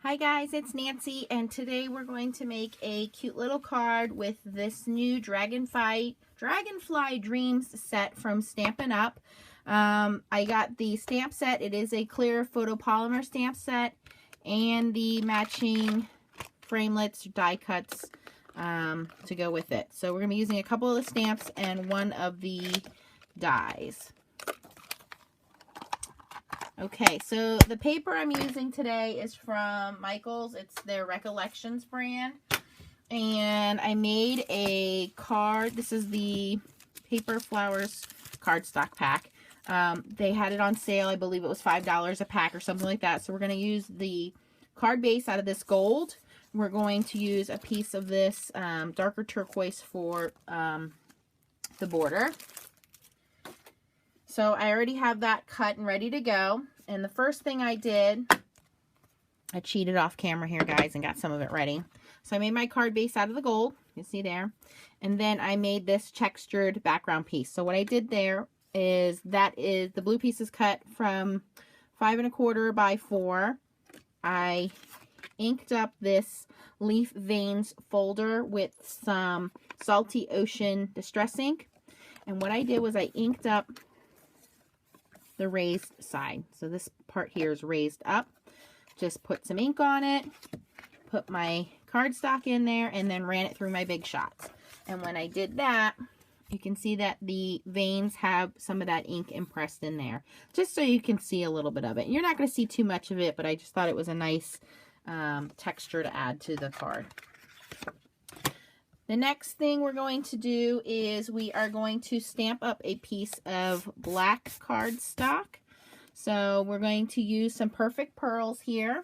Hi guys, it's Nancy, and today we're going to make a cute little card with this new Dragonfly Dreams set from Stampin' Up. I got the stamp set. It is a clear photopolymer stamp set and the matching framelits, die cuts to go with it. So we're going to be using a couple of the stamps and one of the dies. Okay, so the paper I'm using today is from Michaels. It's their Recollections brand. And I made a card. This is the Paper Flowers cardstock pack. They had it on sale. I believe it was $5 a pack or something like that. So we're going to use the card base out of this gold. We're going to use a piece of this darker turquoise for the border. So I already have that cut and ready to go. And the first thing I did, I cheated off camera here, guys, and got some of it ready. So I made my card base out of the gold. You see there. And then I made this textured background piece. So what I did there is the blue piece is cut from 5 1/4 by 4. I inked up this leaf veins folder with some Salty Ocean Distress ink. And what I did was I inked up the raised side. So this part here is raised up. Just put some ink on it, put my cardstock in there, and then ran it through my big shots. And when I did that, you can see that the veins have some of that ink impressed in there, just so you can see a little bit of it. You're not going to see too much of it, but I just thought it was a nice texture to add to the card. The next thing we're going to do is we are going to stamp up a piece of black cardstock. So we're going to use some Perfect Pearls here.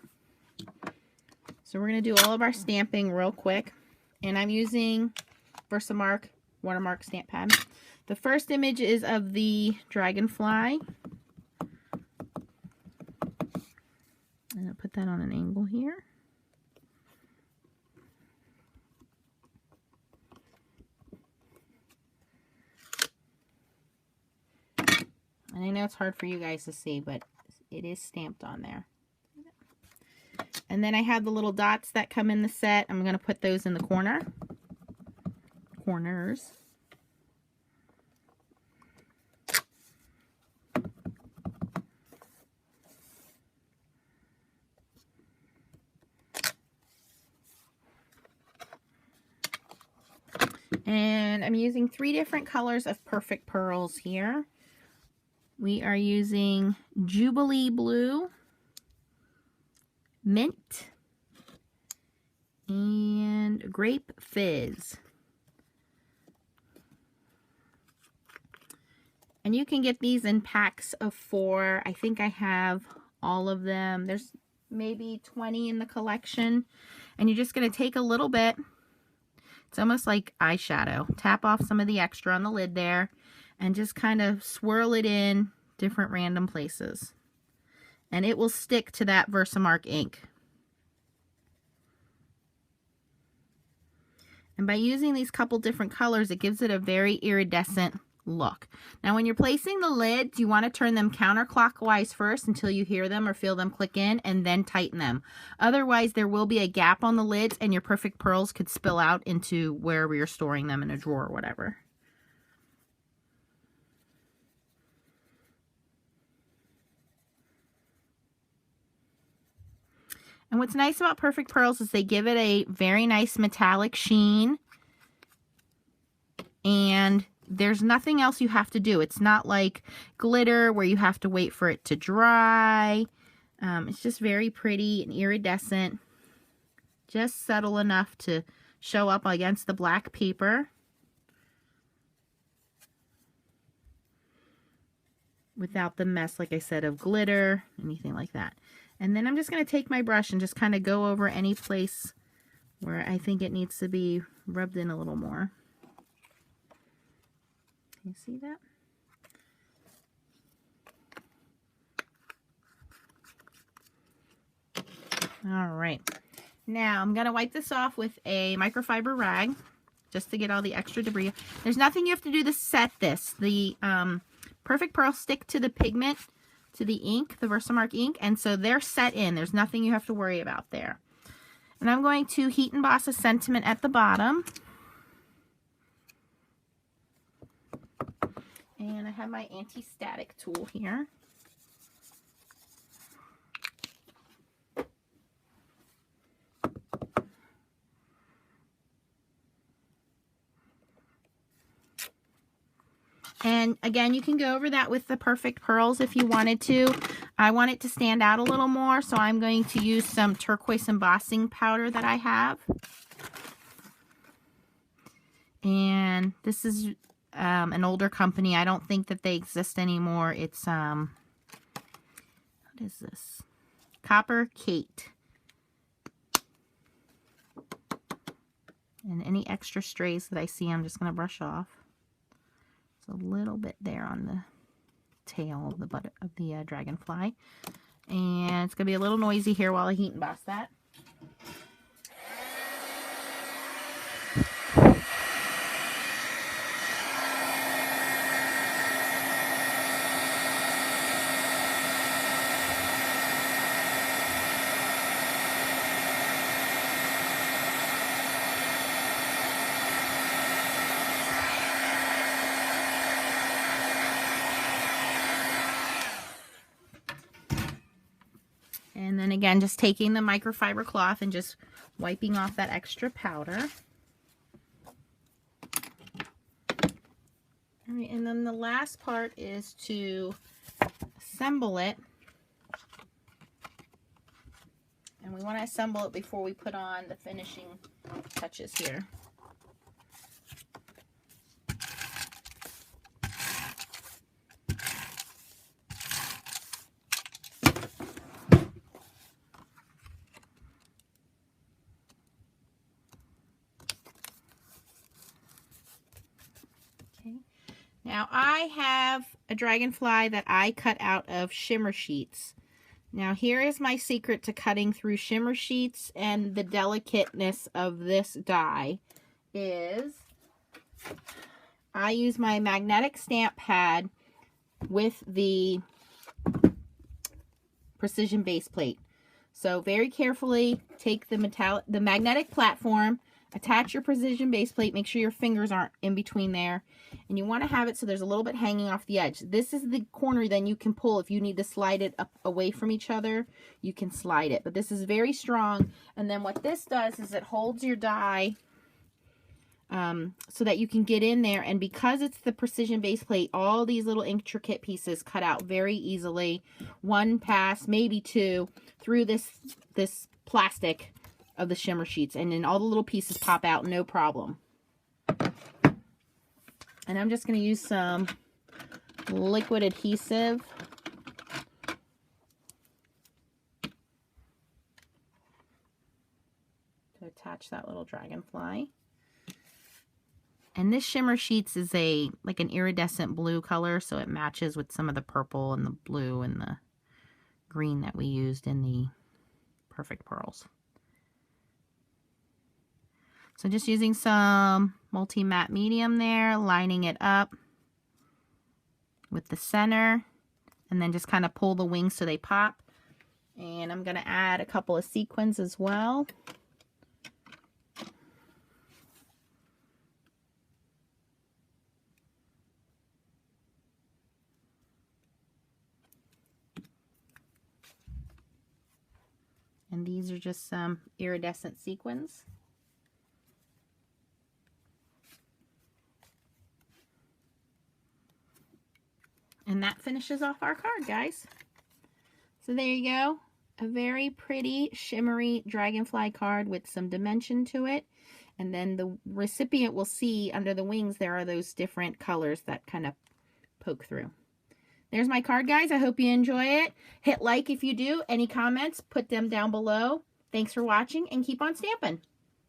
So we're going to do all of our stamping real quick. And I'm using Versamark watermark stamp pad. The first image is of the Dragonfly. And I'll put that on an angle here. And I know it's hard for you guys to see, but it is stamped on there. And then I have the little dots that come in the set. I'm going to put those in the corners. And I'm using 3 different colors of Perfect Pearls here. We are using Jubilee Blue, Mint, and Grape Fizz. And you can get these in packs of 4. I think I have all of them. There's maybe 20 in the collection. And you're just going to take a little bit. It's almost like eyeshadow. Tap off some of the extra on the lid there. And just kind of swirl it in different random places. And it will stick to that Versamark ink. And by using these couple different colors, it gives it a very iridescent look. Now when you're placing the lids, you want to turn them counterclockwise first until you hear them or feel them click in, and then tighten them. Otherwise, there will be a gap on the lids and your Perfect Pearls could spill out into wherever you're storing them, in a drawer or whatever. And what's nice about Perfect Pearls is they give it a very nice metallic sheen. And there's nothing else you have to do. It's not like glitter where you have to wait for it to dry. It's just very pretty and iridescent. Just subtle enough to show up against the black paper. Without the mess, like I said, of glitter, anything like that. And then I'm just going to take my brush and just kind of go over any place where I think it needs to be rubbed in a little more. Can you see that? All right. Now I'm going to wipe this off with a microfiber rag just to get all the extra debris. There's nothing you have to do to set this. The Perfect Pearls stick to the pigment to the ink, the Versamark ink, and so they're set in. There's nothing you have to worry about there. And I'm going to heat emboss a sentiment at the bottom. And I have my anti-static tool here. And again, you can go over that with the Perfect Pearls if you wanted to. I want it to stand out a little more, so I'm going to use some turquoise embossing powder that I have. And this is an older company. I don't think that they exist anymore. It's, what is this? Copper Kate. And any extra strays that I see, I'm just going to brush off. A little bit there on the tail of the Dragonfly, and it's gonna be a little noisy here while I heat emboss that. And then again, just taking the microfiber cloth and just wiping off that extra powder. All right, and then the last part is to assemble it. And we want to assemble it before we put on the finishing touches here. Now I have a Dragonfly that I cut out of shimmer sheets. Now here is my secret to cutting through shimmer sheets and the delicateness of this die is I use my magnetic stamp pad with the precision base plate. So very carefully take the magnetic platform, attach your precision base plate, make sure your fingers aren't in between there, and you want to have it so there's a little bit hanging off the edge. This is the corner then you can pull. If you need to slide it up away from each other, you can slide it, but this is very strong. And then what this does is it holds your die so that you can get in there, and because it's the precision base plate, all these little intricate pieces cut out very easily. One pass, maybe two, through this plastic of the shimmer sheets, and then all the little pieces pop out, no problem. And I'm just going to use some liquid adhesive to attach that little Dragonfly. And this shimmer sheets is like an iridescent blue color, so it matches with some of the purple and the blue and the green that we used in the Perfect Pearls. So just using some multi-matte medium there, lining it up with the center, and then just kind of pull the wings so they pop. And I'm going to add a couple of sequins as well. And these are just some iridescent sequins. And that finishes off our card, guys. So there you go. A very pretty shimmery Dragonfly card with some dimension to it. And then the recipient will see under the wings there are those different colors that kind of poke through. There's my card, guys. I hope you enjoy it. Hit like if you do. Any comments, put them down below. Thanks for watching and keep on stamping.